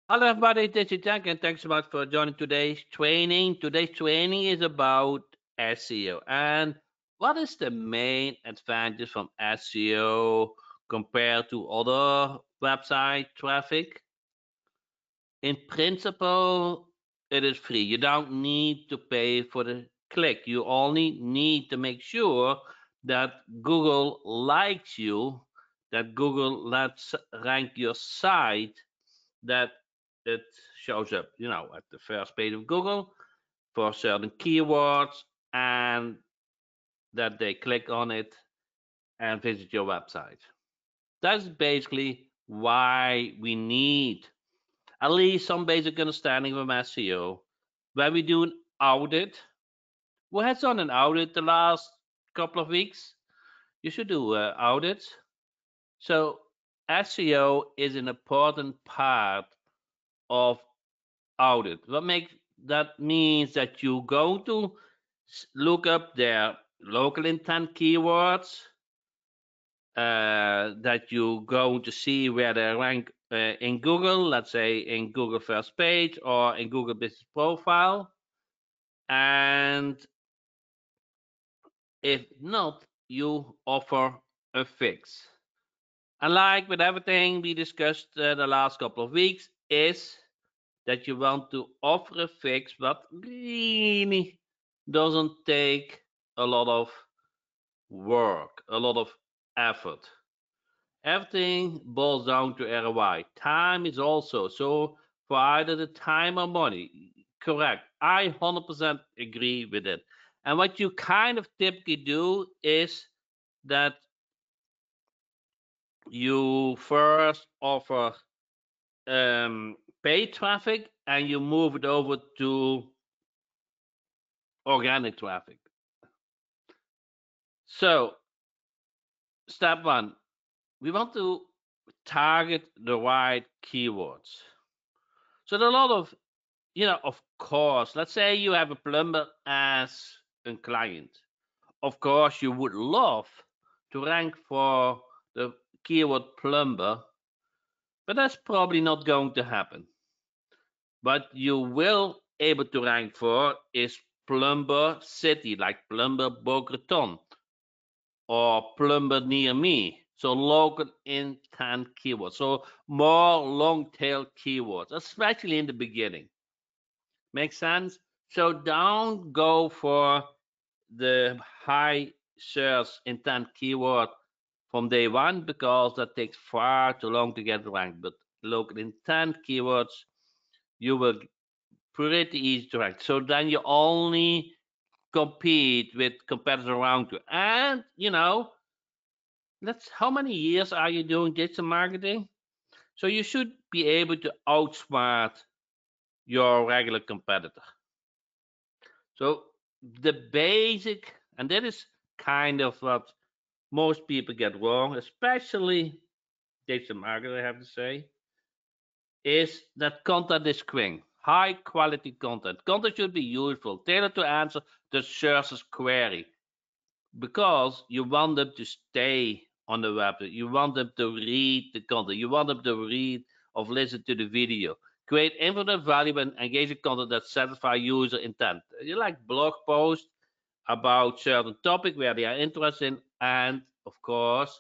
Hello, everybody. This is Jack, and thanks so much for joining today's training. Today's training is about SEO and what is the main advantage from SEO compared to other website traffic. In principle, it is free. You don't need to pay for the click. You only need to make sure that Google likes you, that Google lets rank your site, that it shows up, at the first page of Google for certain keywords, and that they click on it and visit your website. That's basically why we need at least some basic understanding of SEO. When we do an audit, who has done an audit the last couple of weeks? You should do audits. So SEO is an important part of audit. That means that you go to look up their local intent keywords, that you go to see where they rank in Google, let's say in Google first page or in Google business profile. And if not, you offer a fix. And like with everything we discussed the last couple of weeks, is that you want to offer a fix but really doesn't take a lot of work, a lot of effort. Everything boils down to ROI. Time is also so for either the time or money. Correct. I 100% agree with it. And what you kind of typically do is that you first offer paid traffic and you move it over to organic traffic. So, step one, we want to target the right keywords. So, there are a lot of, of course, let's say you have a plumber as a client. Of course, you would love to rank for the keyword plumber, but that's probably not going to happen. What you will able to rank for is plumber city, like plumber Boca Raton, or plumber near me. So local intent keywords. So more long tail keywords, especially in the beginning. Make sense? So don't go for the high search intent keyword from day one because that takes far too long to get ranked. But local intent keywords, you will pretty easy to rank. So then you only compete with competitors around you. And that's how many years are you doing digital marketing? So you should be able to outsmart your regular competitor. So the basic, and that is kind of what most people get wrong, especially digital marketers, I have to say, is that content is king. High quality content. Content should be useful, tailored to answer the searcher's query, because you want them to stay on the website. You want them to read the content. You want them to read or listen to the video. Create informative, valuable, and engaging content that satisfies user intent. You like blog posts about certain topic where they are interested in, and of course,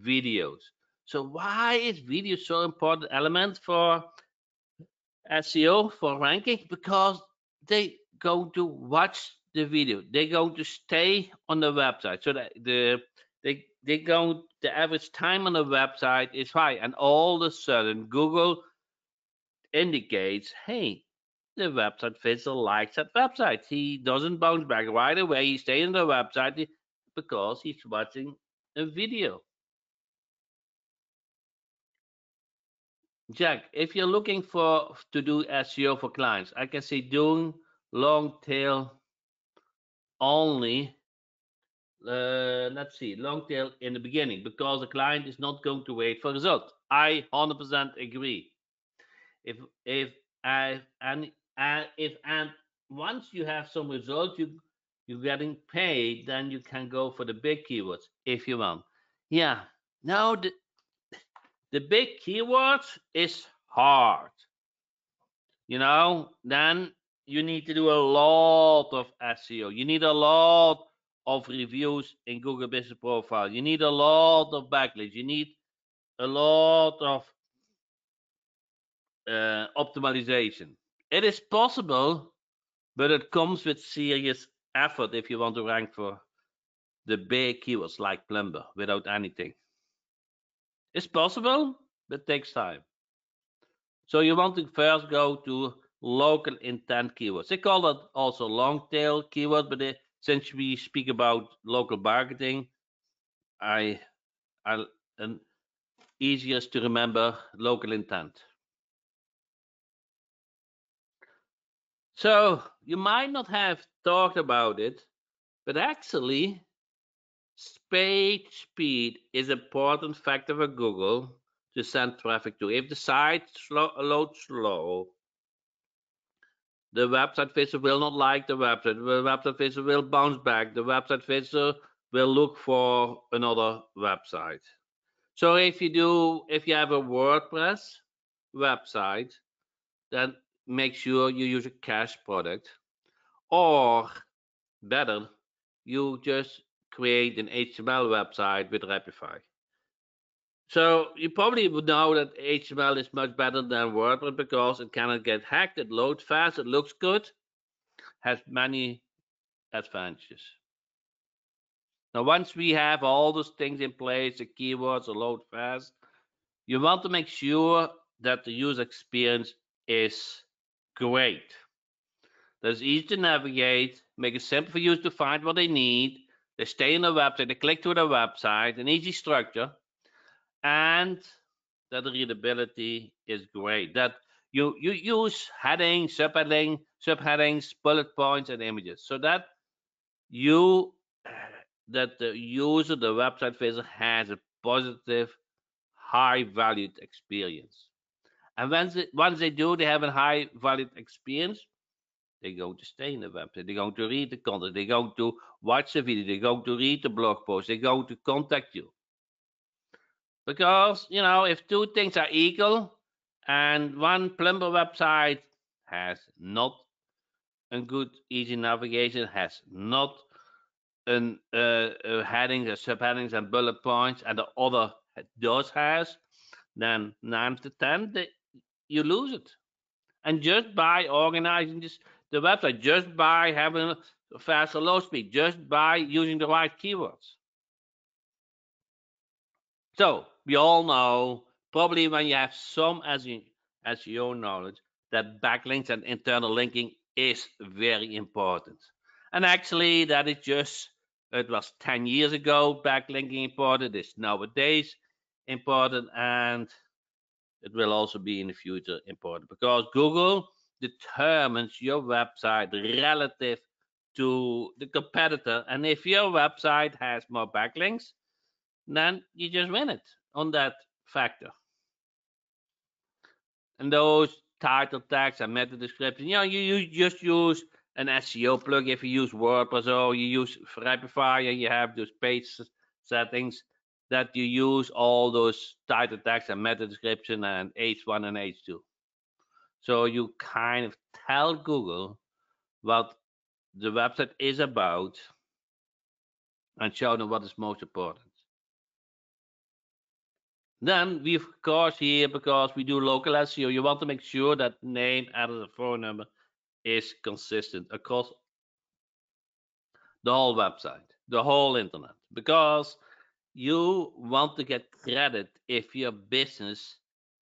videos. So why is video so important element for SEO, for ranking? Because they go to watch the video. They're going to stay on the website. So that they go the average time on the website is high, and all of a sudden Google indicates, hey, the website visitor likes that website. He doesn't bounce back right away. He stays on the website because he's watching a video. Jack, if you're looking for to do SEO for clients, I can say doing long tail only. Let's see, long tail in the beginning because the client is not going to wait for results. I 100% agree. If if I and if and once you have some results, you're getting paid, then you can go for the big keywords if you want. Yeah. Now the big keywords is hard. then you need to do a lot of SEO. You need a lot of reviews in Google Business Profile. You need a lot of backlinks. You need a lot of optimization. It is possible, but it comes with serious effort if you want to rank for the big keywords like plumber without anything. It's possible, but it takes time. So you want to first go to local intent keywords. They call that also long tail keywords, but since we speak about local marketing, I and easiest to remember local intent. So you might not have talked about it, but actually page speed is an important factor for Google to send traffic to. If the site loads slow, the website visitor will not like the website. The website visitor will bounce back. The website visitor will look for another website. So if you have a WordPress website, then make sure you use a cache product, or better, you just create an HTML website with Repify. So you probably would know that HTML is much better than WordPress because it cannot get hacked, it loads fast, it looks good, has many advantages. Now, once we have all those things in place, the keywords load fast, you want to make sure that the user experience is great. That it's easy to navigate, make it simple for users to find what they need. They stay on the website, they click to the website, an easy structure, and that the readability is great. That you use headings, subheadings, bullet points, and images, so that the user, the website visitor, has a positive, high valued experience. And once they do, they have a high valued experience. They're going to stay in the website. They're going to read the content. They're going to watch the video. They're going to read the blog post. They're going to contact you. Because, if two things are equal and one plumber website has not a good, easy navigation, has not headings, subheadings, and bullet points, and the other does has, then 9 to 10, you lose it. And just by organizing the website, just by having a faster load speed, just by using the right keywords. So we all know, probably when you have some SEO knowledge, that backlinks and internal linking is very important. And actually, it was 10 years ago, backlinking important, it's nowadays important, and it will also be in the future important, because Google determines your website relative to the competitor. And if your website has more backlinks, then you just win it on that factor. And those title tags and meta description, you just use an SEO plugin. If you use WordPress or you use Repify and you have those page settings, that you use all those title tags and meta description and H1 and H2. So you kind of tell Google what the website is about and show them what is most important. Then we, of course, here, because we do local SEO, you want to make sure that name, address, and phone number is consistent across the whole website, the whole internet, because you want to get credit if your business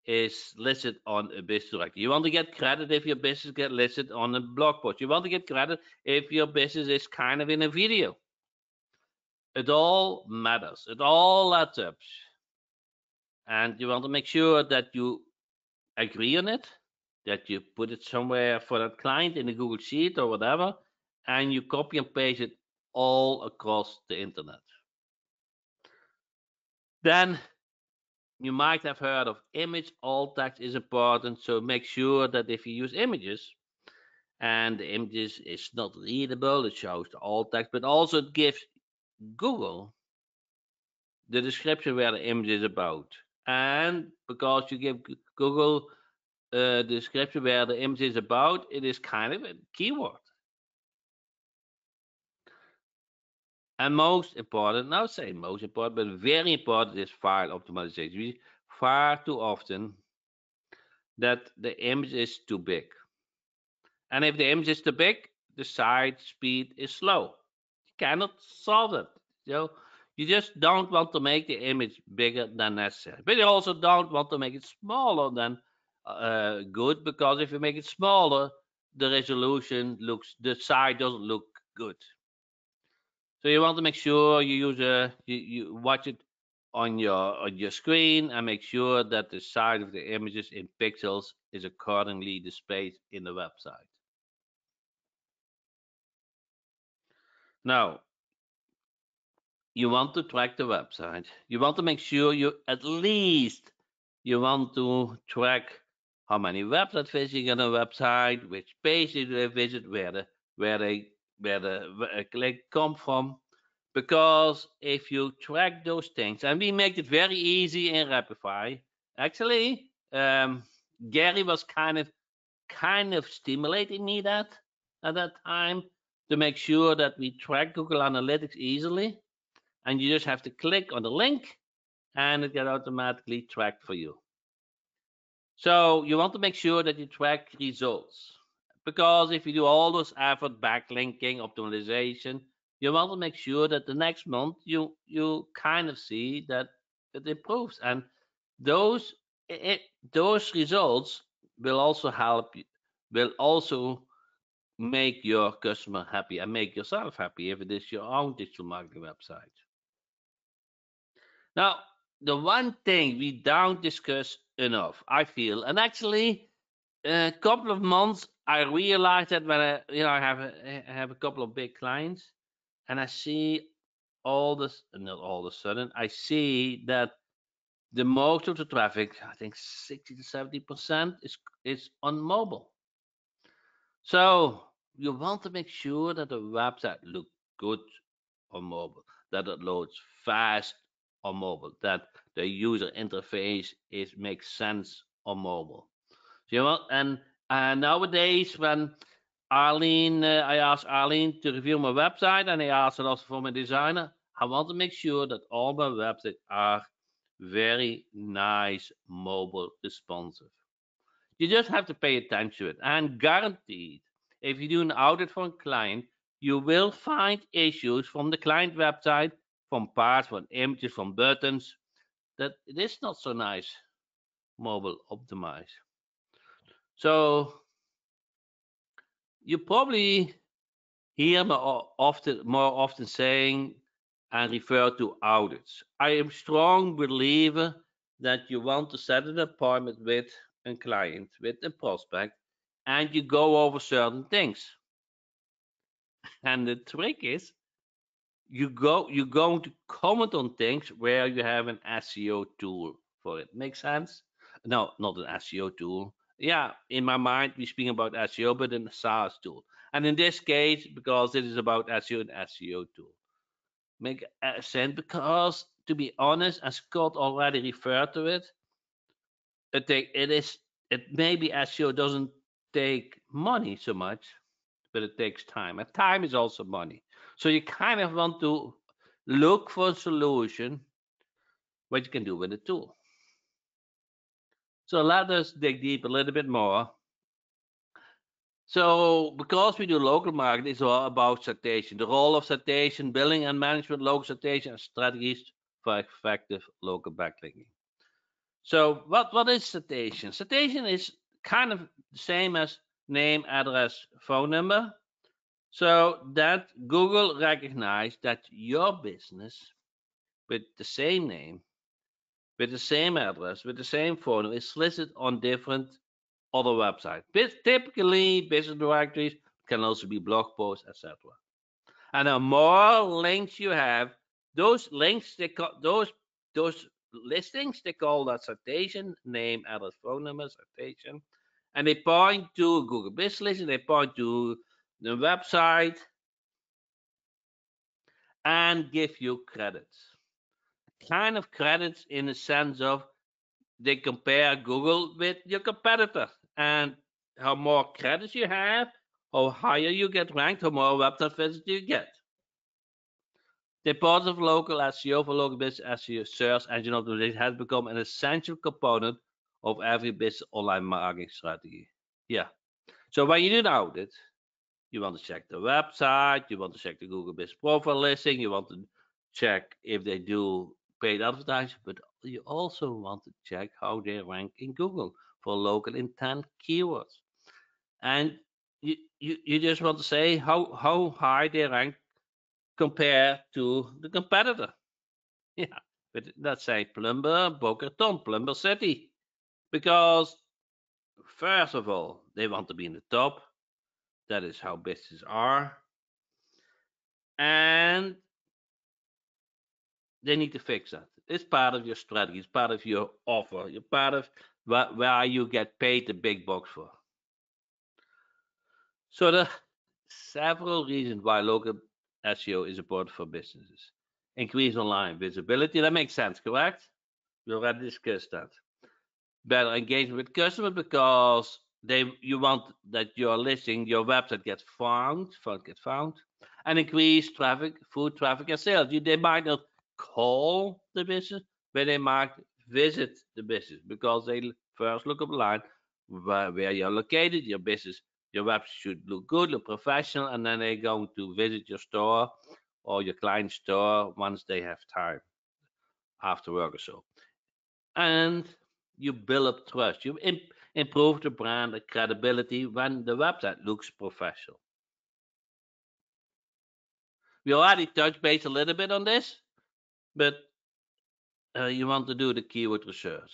is listed on a business directory. You want to get credit if your business get listed on a blog post. You want to get credit if your business is kind of in a video. It all matters. It all adds up. And you want to make sure that you agree on it, that you put it somewhere for that client in a Google Sheet or whatever, and you copy and paste it all across the internet. Then you might have heard of image alt text is important, so make sure that if you use images and the images is not readable, it shows the alt text, but also it gives Google the description where the image is about. And because you give Google description where the image is about, it is kind of a keyword. And most important, now say most important, but very important is file optimization. We far too often that the image is too big. And if the image is too big, the site speed is slow. You cannot solve it. You just don't want to make the image bigger than necessary. But you also don't want to make it smaller than good, because if you make it smaller, the site doesn't look good. So you want to make sure you use you watch it on your screen, and make sure that the size of the images in pixels is accordingly displayed in the website. Now, you want to track the website. You want to make sure you want to track how many website visits you get on a website, which page did they visit, where the click come from. Because if you track those things, and we make it very easy in Rapify. Actually, Gary was kind of stimulating me at that time, to make sure that we track Google Analytics easily, and you just have to click on the link and it gets automatically tracked for you. So you want to make sure that you track results, because if you do all those effort, backlinking, optimization, you want to make sure that the next month you kind of see that it improves, and those those results will also help you, will also make your customer happy and make yourself happy if it is your own digital marketing website. Now, the one thing we don't discuss enough, I feel, and actually a couple of months I realized that when I have a couple of big clients, and I see all this, not all of a sudden, I see that the most of the traffic, I think 60 to 70%, is on mobile. So you want to make sure that the website looks good on mobile, that it loads fast on mobile, that the user interface makes sense on mobile. So you want, and nowadays when I asked Arlene to review my website, and I asked it also for my designer. I want to make sure that all my websites are very nice, mobile responsive. You just have to pay attention to it, and guaranteed, if you do an audit for a client, you will find issues from the client website, from parts, from images, from buttons, that it is not so nice mobile optimized. So you probably hear me more often saying and refer to audits. I am a strong believer that you want to set an appointment with a client, with a prospect, and you go over certain things. And the trick is you're going to comment on things where you have an SEO tool for it. Make sense? No, not an SEO tool. Yeah, in my mind, we speak about SEO, but in a SaaS tool. And in this case, because it is about SEO, an SEO tool. Make sense, because to be honest, as Scott already referred to it, it maybe SEO doesn't take money so much, but it takes time, and time is also money. So you kind of want to look for a solution what you can do with the tool. So let us dig deep a little bit more. So because we do local marketing, it's all about citation, the role of citation, building and management, local citation, and strategies for effective local backlinking. So what is citation? Citation is kind of the same as name, address, phone number. So that Google recognized that your business with the same name, with the same address, with the same phone number is listed on different other websites. Typically, business directories, can also be blog posts, etc. And the more links you have, those links those listings, they call that citation, name, address, phone number, citation, and they point to Google Business Listing, they point to the website, and give you credits. Kind of credits in the sense of they compare Google with your competitor. And how more credits you have, how higher you get ranked, how more website visits you get. The importance of local SEO for local business SEO search engine optimization has become an essential component of every business online marketing strategy. Yeah. So when you do an audit, you want to check the website, you want to check the Google Business Profile listing, you want to check if they do paid advertising, but you also want to check how they rank in Google for local intent keywords. And you just want to say how high they rank compared to the competitor. Yeah, but let's say Plumber, Boca Raton, Plumber City. Because, first of all, they want to be in the top. That is how businesses are. And they need to fix that. It's part of your strategy. It's part of your offer. You're part of where you get paid the big bucks for. So there are several reasons why local SEO is important for businesses. Increase online visibility. That makes sense, correct? We already discussed that. Better engagement with customers because you want that your listing, your website gets found, and increase traffic, foot traffic, and sales. They might not call the business, but they might visit the business because they first look online where you're located, your business, your website should look good, look professional, and then they're going to visit your store or your client's store once they have time after work or so. And you build up trust. You improve the brand credibility when the website looks professional. We already touched base a little bit on this, but you want to do the keyword research.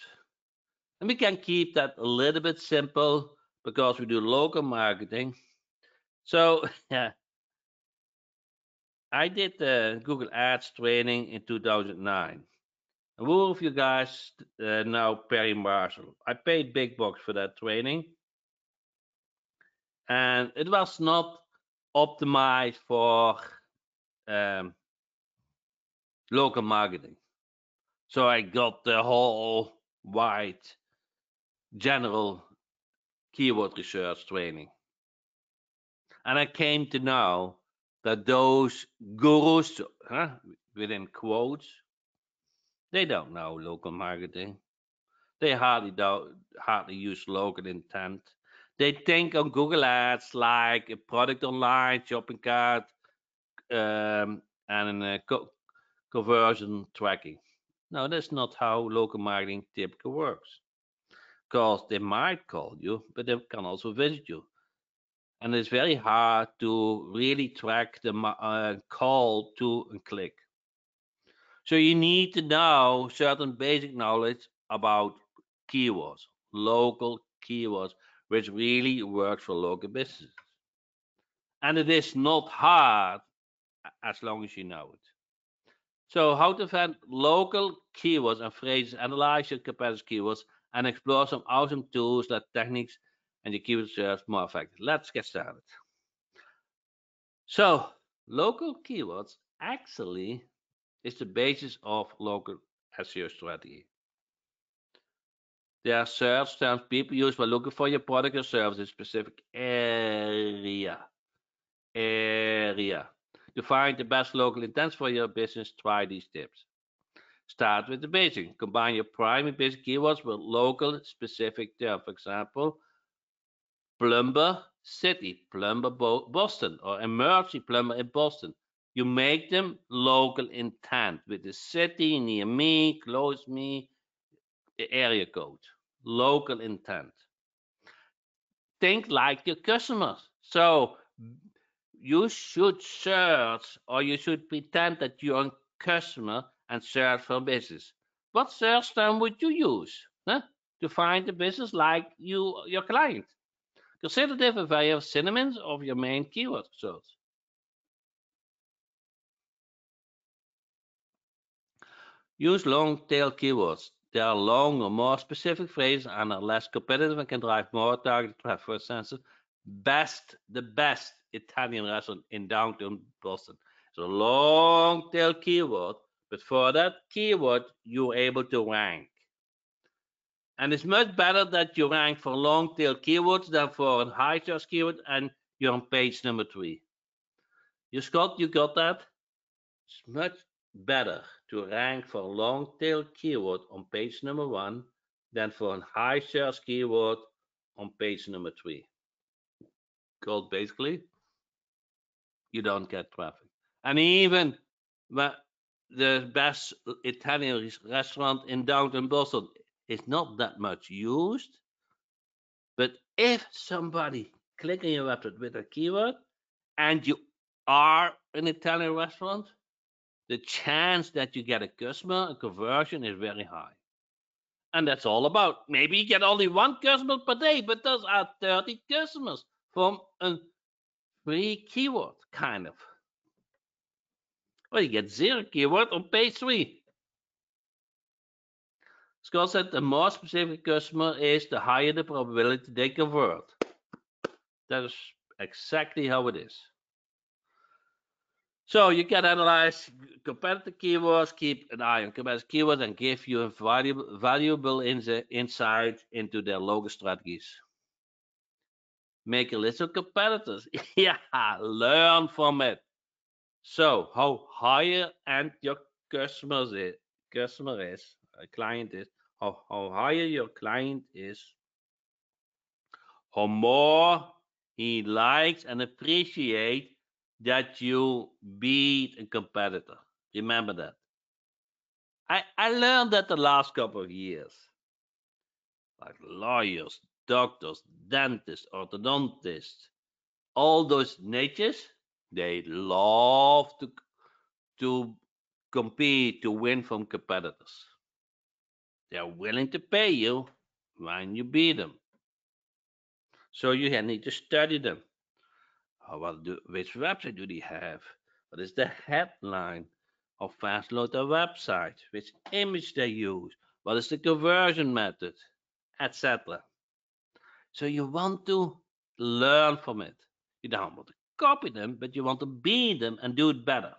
And we can keep that a little bit simple because we do local marketing. So, yeah, I did the Google Ads training in 2009. And who of you guys know Perry Marshall? I paid big bucks for that training. And it was not optimized for local marketing. So I got the whole wide general keyword research training. And I came to know that those gurus, within quotes, they don't know local marketing. They hardly use local intent. They think on Google Ads like a product online, shopping cart, and a conversion tracking. No, that's not how local marketing typically works. Because they might call you, but they can also visit you. And it's very hard to really track the call to and click. So you need to know certain basic knowledge about keywords, local keywords, which really works for local businesses. And it is not hard as long as you know it. So how to find local keywords and phrases, analyze your competitors' keywords, and explore some awesome tools that techniques and your keyword search more effective. Let's get started. So local keywords actually is the basis of local SEO strategy. They are search terms people use when looking for your product or service in a specific area. To find the best local intents for your business, try these tips. Start with the basic. Combine your primary basic keywords with local specific terms. For example, plumber city, plumber Boston, or emergency plumber in Boston. You make them local intent with the city near me, close me, the area code. Local intent. Think like your customers. So you should search or you should pretend that you're a customer and search for business. What search term would you use to find a business like your client? Consider different various synonyms of your main keyword search. Use long tail keywords. They are long or more specific phrases and are less competitive and can drive more targeted traffic. For instance, the best Italian restaurant in downtown Boston. It's a long tail keyword, but for that keyword, you're able to rank. And it's much better that you rank for long tail keywords than for a high search keyword and you're on page number 3. Scott, you got that? It's much better to rank for a long tail keyword on page number 1 than for a high search keyword on page number 3. Because basically, you don't get traffic. And even the best Italian restaurant in downtown Boston is not that much used. But if somebody click on your website with a keyword and you are an Italian restaurant, the chance that you get a customer, a conversion is very high. And that's all about. Maybe you get only 1 customer per day, but those are 30 customers from a free keyword, kind of. Well, you get 0 keyword on page 3. Scott said the more specific customer is, the higher the probability they convert. That is exactly how it is. So you can analyze competitive keywords, keep an eye on competitive keywords, and give you a valuable insight into their logo strategies. Make a list of competitors. Yeah, learn from it. So how higher end your customer is, a client is, how higher your client is, how more he likes and appreciates that you beat a competitor. Remember that. I learned that the last couple of years. Like lawyers, doctors, dentists, orthodontists, all those niches, they love to compete, to win from competitors. They're willing to pay you when you beat them. So you need to study them. Which website do they have? What is the headline? How fast load their website? Which image they use? What is the conversion method? Etc. So you want to learn from it. You don't want to copy them, but you want to be them and do it better.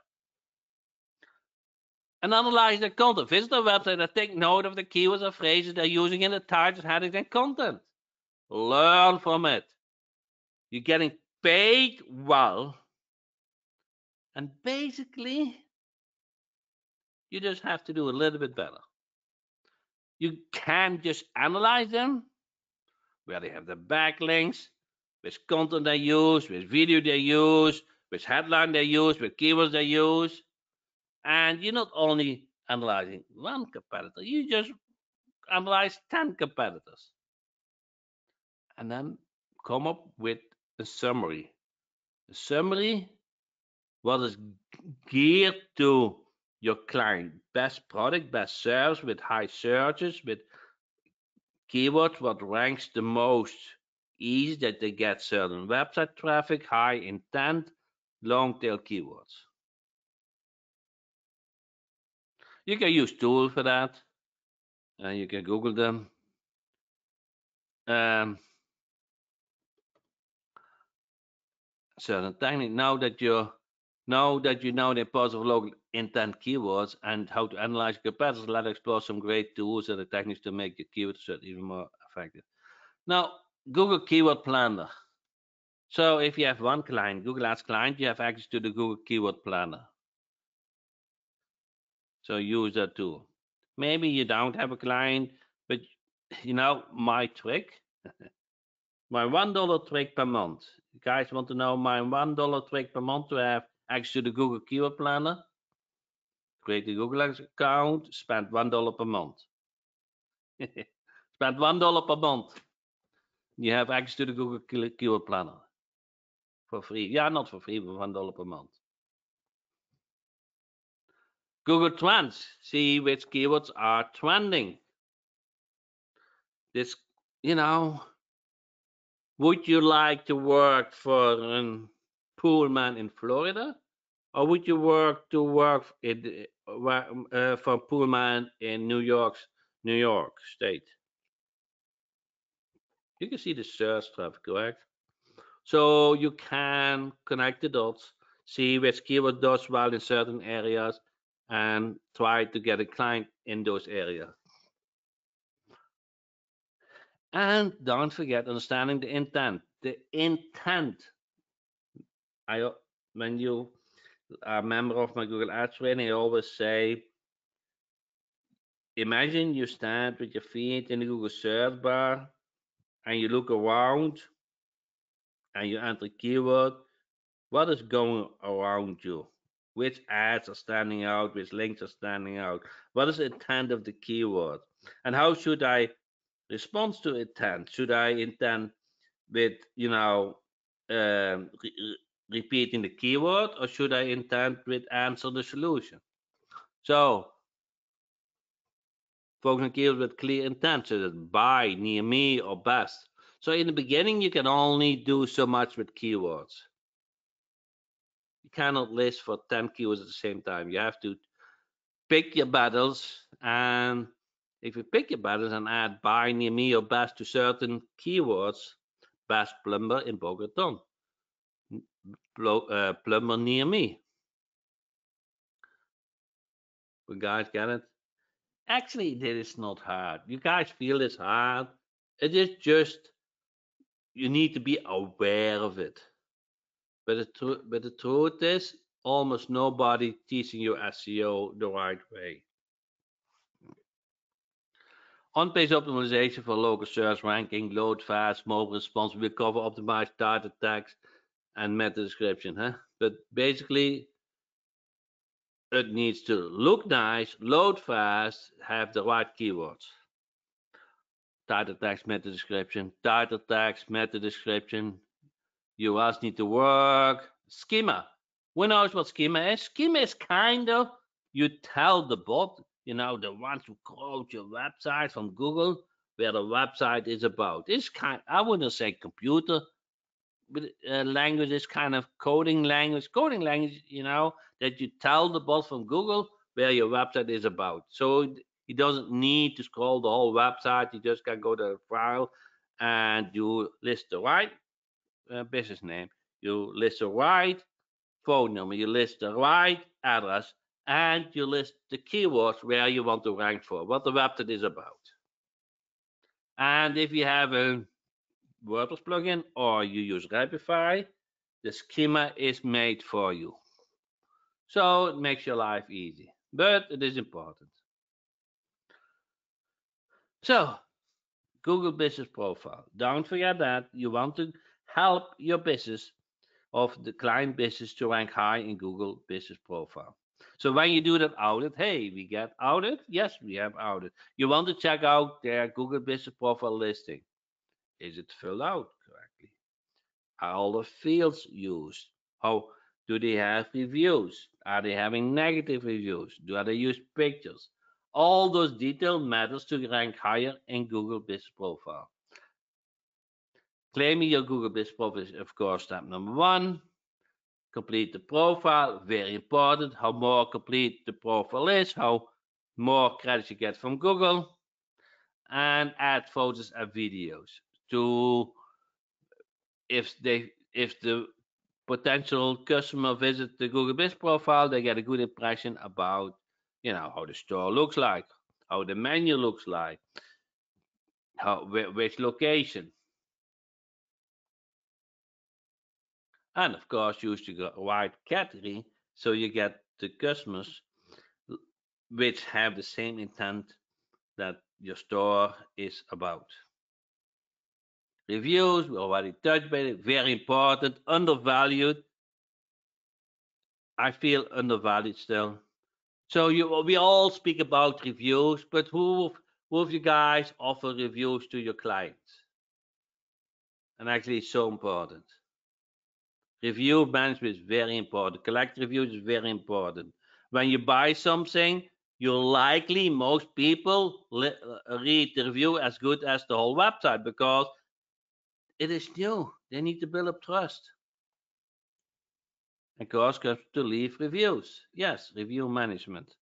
And analyze their content. Visit their website and take note of the keywords or phrases they're using in the titles, headings, and content. Learn from it. You're getting paid well. And basically, you just have to do a little bit better. You can't just analyze them, where they have the backlinks, which content they use, which video they use, which headline they use, which keywords they use. And you're not only analyzing 1 competitor, you just analyze 10 competitors. And then come up with a summary. A summary what is geared to your client. Best product, best service with high searches, with keywords what ranks the most easy that they get certain website traffic, high intent, long tail keywords. You can use tools for that. You can Google them. Certain technique. Now that you know the importance of local intent keywords and how to analyze competitors, let's explore some great tools and the techniques to make your keyword search even more effective. Now, Google Keyword Planner. So if you have 1 client, Google Ads client, you have access to the Google Keyword Planner. So use that tool. Maybe you don't have a client, but my trick, my $1 trick per month. You guys want to know my $1 trick per month to have access to the Google Keyword Planner? Create a Google account, spend $1 per month. Spend $1 per month. You have access to the Google Keyword Planner for free. Yeah, not for free, but $1 per month. Google Trends. See which keywords are trending. This, would you like to work for a poolman in Florida? Or would you work for a poolman in New York State? You can see the search traffic, correct? So you can connect the dots, see which keyword does well in certain areas, and try to get a client in those areas. And don't forget understanding the intent. The intent. When you are a member of my Google Ads training, I always say, imagine you stand with your feet in the Google search bar and you look around and you enter keyword. What is going around you? Which ads are standing out? Which links are standing out? What is the intent of the keyword? And how should I respond to intent? Should I intend with, repeating the keyword, or should I intend with answer the solution? So focus on keywords with clear intent, so that buy, near me, or best. So in the beginning, you can only do so much with keywords. You cannot list for 10 keywords at the same time. You have to pick your battles, and if you pick your battles and add buy, near me, or best to certain keywords, best plumber in Boca Raton, plumber near me. You guys get it? Actually, this is not hard. You guys feel it's hard. It is just you need to be aware of it. But the truth is, almost nobody teaching you SEO the right way. On-page optimization for local search ranking, load fast, mobile response, we cover optimized title tags and meta description. But basically, it needs to look nice, load fast, have the right keywords. Title tags, meta description, title tags, meta description. URLs need to work. Schema. Who knows what schema is? Schema is kind of, you tell the bot, the ones who crawl your website from Google, where the website is about. It's I wouldn't say computer language, is kind of coding language. Coding language, that you tell the bot from Google where your website is about. So he doesn't need to scroll the whole website. He just can go to the file and you list the right business name, you list the right phone number, you list the right address, and you list the keywords where you want to rank for, what the website is about. And if you have a WordPress plugin or you use Rapify, the schema is made for you. So it makes your life easy, but it is important. So, Google Business Profile. Don't forget that you want to help your business of the client business to rank high in Google Business Profile. So when you do that audit, hey, we get audit. Yes, we have audit. You want to check out their Google Business Profile listing. Is it filled out correctly? Are all the fields used? How do they have reviews? Are they having negative reviews? Do they use pictures? All those detailed matters to rank higher in Google Business Profile. Claiming your Google Business Profile is, of course, step number one. Complete the profile, very important. How more complete the profile is, how more credits you get from Google. And add photos and videos to, if the potential customer visits the Google Business Profile, they get a good impression about how the store looks like, how the menu looks like, which location. And of course, use the right category so you get the customers which have the same intent that your store is about. Reviews, we already touched on it, very important. Undervalued. I feel undervalued still. So we all speak about reviews, but who of you guys offer reviews to your clients? And actually, it's so important. Review management is very important. Collect reviews is very important. When you buy something, most people read the review as good as the whole website, because it is new. They need to build up trust. And course, to leave reviews. Yes, review management.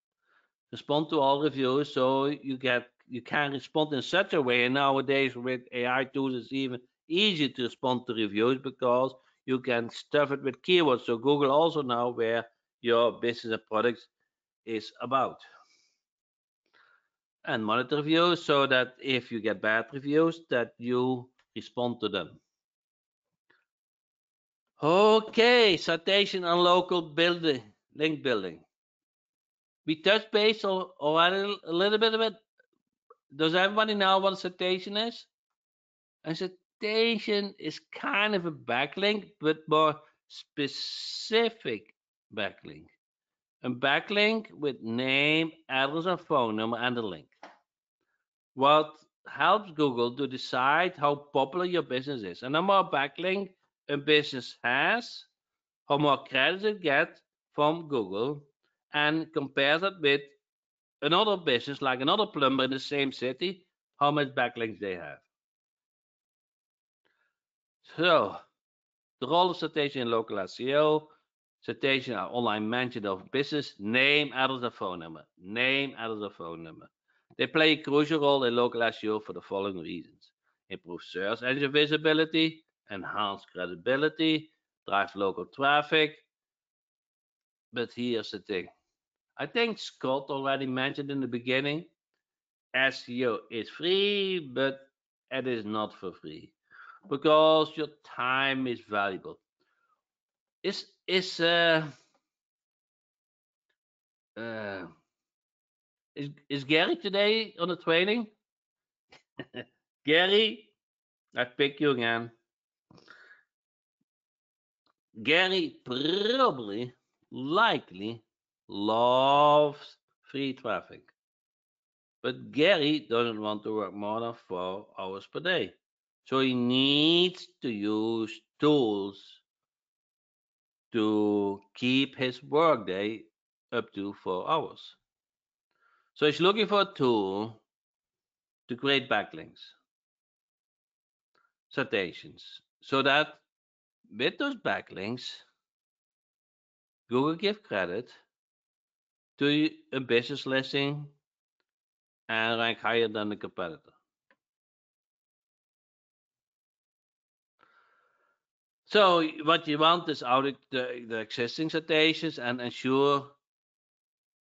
Respond to all reviews so you can respond in such a way. And nowadays with AI tools, it's even easier to respond to reviews because you can stuff it with keywords. So Google also knows where your business and products is about. and monitor reviews so that if you get bad reviews, that you respond to them. Okay, citation and local building, link building. We touched base already a little bit of it. Does everybody know what a citation is? A citation is kind of a backlink, but more specific backlink. A backlink with name, address, and phone number and a link. What helps Google to decide how popular your business is. And the more backlink a business has, how more credits it gets from Google, and compares it with another business, like another plumber in the same city, how much backlinks they have. So, the role of citation in local SEO. Citation are online mention of business name, address, and phone number. Name, address, and phone number. They play a crucial role in local SEO for the following reasons: improve search engine visibility, enhance credibility, drive local traffic. But here's the thing. I think Scott already mentioned in the beginning, SEO is free, but it is not for free because your time is valuable. Is is uh, uh is Gary today on the training? Gary, I pick you again. Gary probably, likely loves free traffic, but Gary doesn't want to work more than 4 hours per day, so he needs to use tools to keep his workday up to 4 hours. So he's looking for a tool to create backlinks, citations, so that with those backlinks, Google give credit to a business listing and rank higher than the competitor. So what you want is audit the existing citations and ensure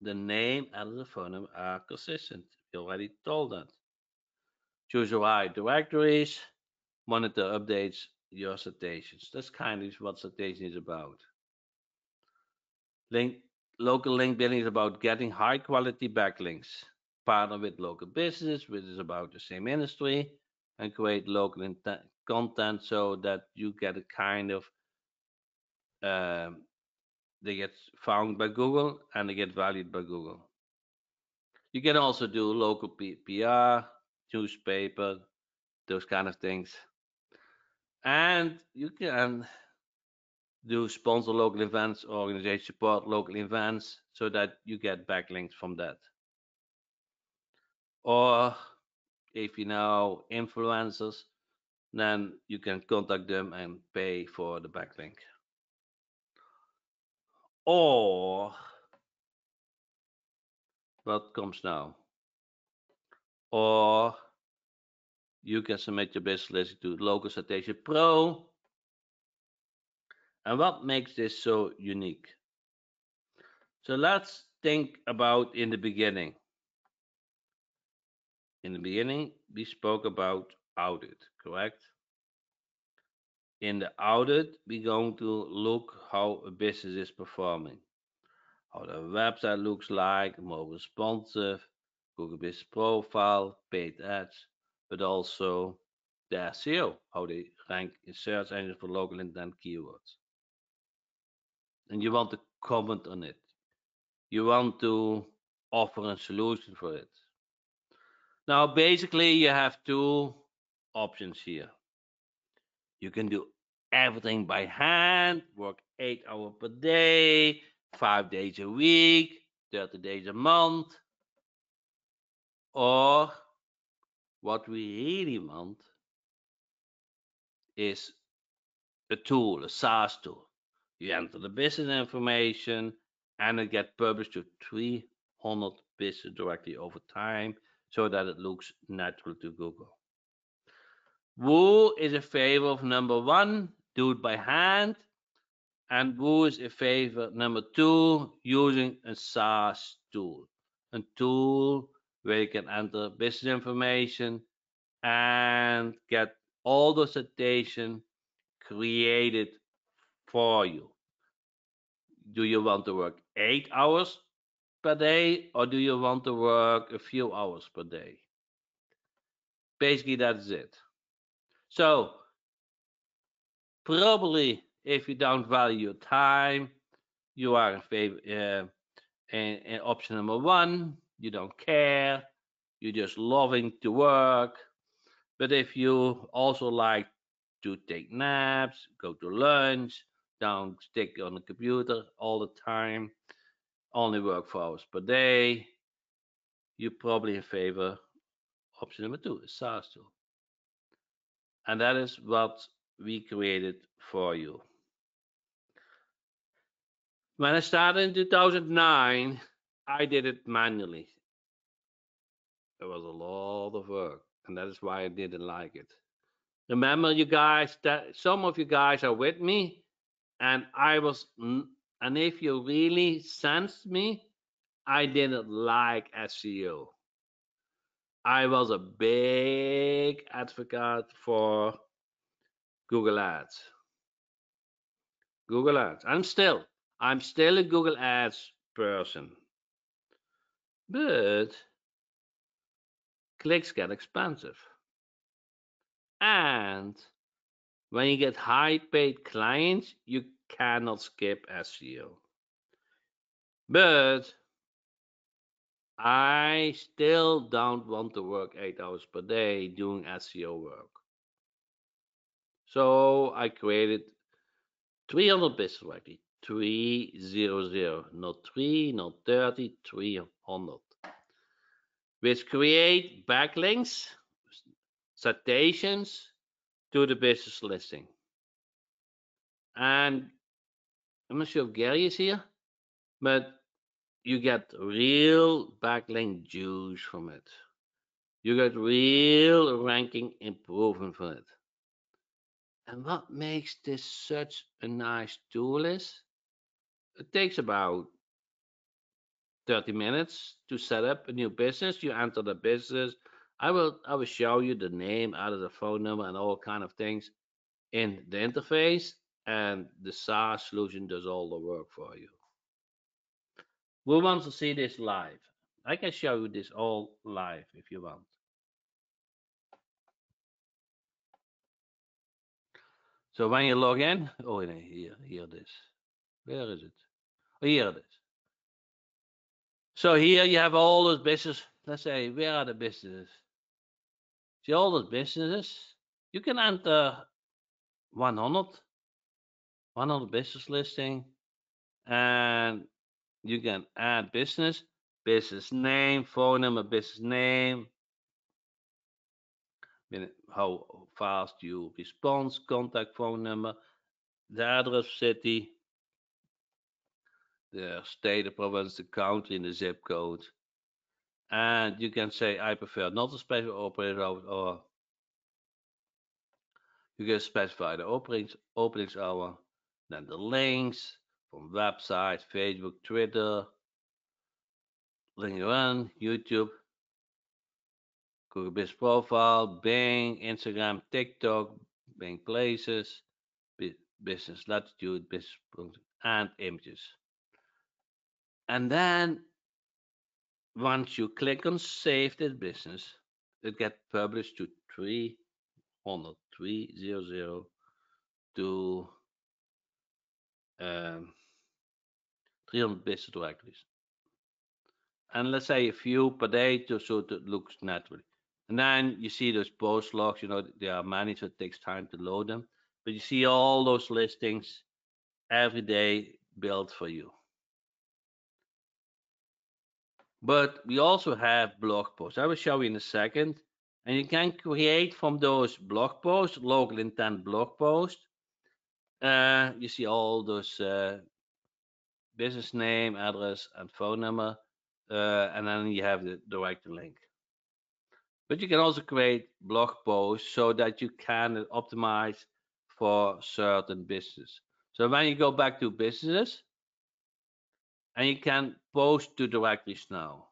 the name and the phone number are consistent. We already told that. Choose the right directories, monitor updates your citations. That's kind of what citation is about. Link Local link building is about getting high quality backlinks. Partner with local business, which is about the same industry, and create local content so that you get a kind of um, they get found by Google and they get valued by Google. You can also do local PR, newspaper, those kind of things, and you can do sponsor local events, organization support local events, so that you get backlinks from that. Or if you know influencers, then you can contact them and pay for the backlink. Or what comes now? Or you can submit your business listing to Local Citation Pro. And what makes this so unique? So let's think about in the beginning. In the beginning, we spoke about audit, correct? In the audit, we're going to look how a business is performing, how the website looks like, more responsive, Google Business Profile, paid ads, but also the SEO, how they rank in search engines for local intent keywords. And you want to comment on it. You want to offer a solution for it. Now, basically, you have two options here. You can do everything by hand, work 8 hours per day, 5 days a week, 30 days a month. Or what we really want is a tool, a SaaS tool. You enter the business information and it gets published to 300 business directly over time so that it looks natural to Google. Woo is a favor of number one, do it by hand, and Woo is a favor number two, using a SaaS tool, a tool where you can enter business information and get all the citation created for you. Do you want to work 8 hours per day, or do you want to work a few hours per day? Basically, that's it. So probably if you don't value your time, you are in favor. And option number one, you don't care, you're just loving to work. But if you also like to take naps, go to lunch, don't stick on the computer all the time, only work 4 hours per day, you're probably in favor option number two, a SaaS tool. And that is what we created for you. When I started in 2009, I did it manually. It was a lot of work, and that is why I didn't like it. Remember, you guys, that some of you guys are with me, and and if you really sensed me, I didn't like SEO. I was a big advocate for Google Ads. Google Ads. I'm still a Google Ads person. But clicks get expensive. And when you get high paid clients, you cannot skip SEO. But I still don't want to work 8 hours per day doing SEO work. So I created 300 business directory. 300, not 3, not 30, 300. Which create backlinks, citations to the business listing. And I'm not sure if Gary is here, but you get real backlink juice from it. You get real ranking improvement from it. And what makes this such a nice tool is, it takes about 30 minutes to set up a new business. You enter the business. I will show you the name, add the phone number, and all kind of things in the interface, and the SaaS solution does all the work for you. Who wants to see this live? I can show you this all live if you want. So when you log in, oh, here it is. Where is it? Oh, here it is. So here you have all those businesses. Let's say, where are the businesses? See all those businesses? You can enter 100 business listing, and you can add business name, phone number, business name, how fast you respond, contact phone number, the address, city, the state, the province, the country, and the zip code. And you can say, I prefer not a special operator, or you can specify the openings hour, then the links from websites, Facebook, Twitter, LinkedIn, YouTube, Google Business Profile, Bing, Instagram, TikTok, Bing Places, Business Latitude, Business, and images. And then once you click on Save this business, it gets published to 300 to 300 business directories. And let's say a few per day so it looks naturally. And then you see those post logs, there are many, so it takes time to load them. But you see all those listings every day built for you. But we also have blog posts. I will show you in a second. And you can create from those blog posts, local intent blog posts. You see all those business name, address, and phone number. And then you have the direct link. But you can also create blog posts so that you can optimize for certain business. So when you go back to businesses, and you can post to directories now.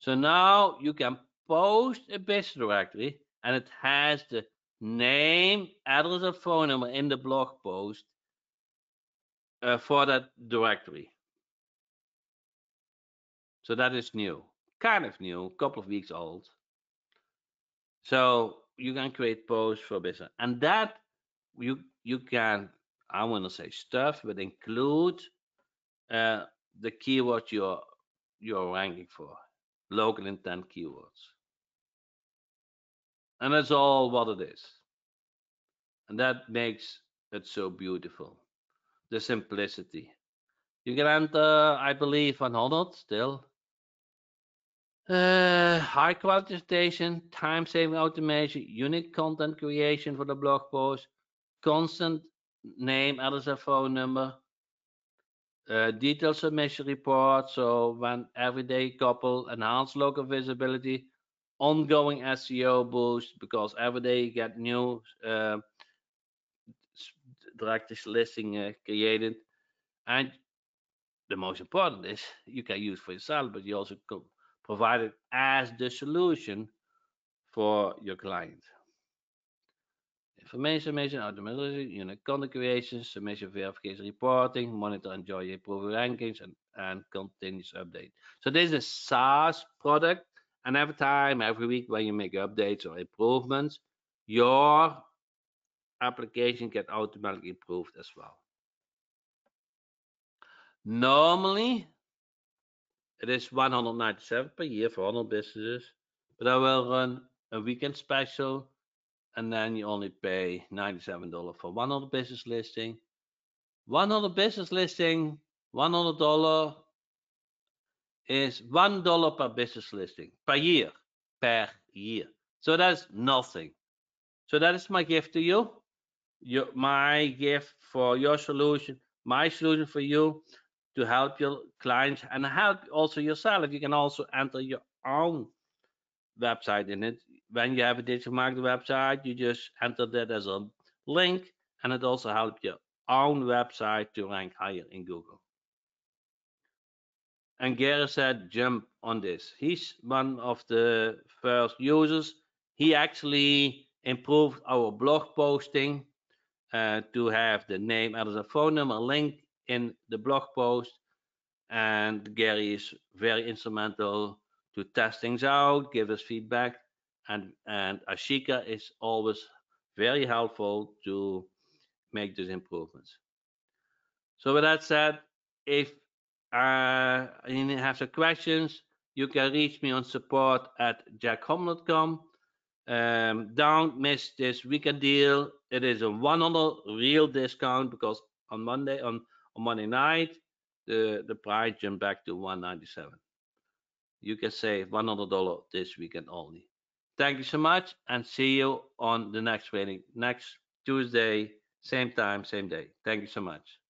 So now you can post a business directory and it has the name, address, and phone number in the blog post for that directory. So that is new, kind of new, a couple of weeks old. So you can create posts for business, and that you can, I want to say stuff, but include uh, the keyword you're ranking for, local intent keywords, and that's all what it is, and that makes it so beautiful. The simplicity. You can enter, I believe, 100 still. High quality station, time saving automation, unique content creation for the blog post, constant name, address, and phone number, detailed submission report. So when everyday couple, enhance local visibility, ongoing SEO boost because every day you get new direct listing created, and the most important is you can use for yourself, but you also provide it as the solution for your client. Information, automatically, unit content creation, submission verification reporting, monitor and enjoy improving rankings, and continuous update. So this is a SaaS product, and every time, every week when you make updates or improvements, your application get automatically improved as well. Normally, it is 197 per year for 100 businesses, but I will run a weekend special, and then you only pay $97 for 100 business listing. 100 business listing, $100 is $1 per business listing per year. Per year. So that's nothing. So that is my gift to you. My gift for your solution, my solution for you to help your clients and help also yourself. You can also enter your own website in it. When you have a digital marketing website, you just enter that as a link, and it also helps your own website to rank higher in Google. And Gary said, jump on this. He's one of the first users. He actually improved our blog posting to have the name, address, and phone number link in the blog post. And Gary is very instrumental to test things out, give us feedback, and Ashika is always very helpful to make those improvements. So with that said, if you have some questions, you can reach me on support@jackhom.com. Don't miss this weekend deal. It is a 100 real discount because on Monday night the price jumped back to 197. You can save $100 this weekend only. Thank you so much, and see you on the next training next Tuesday, same time, same day. Thank you so much.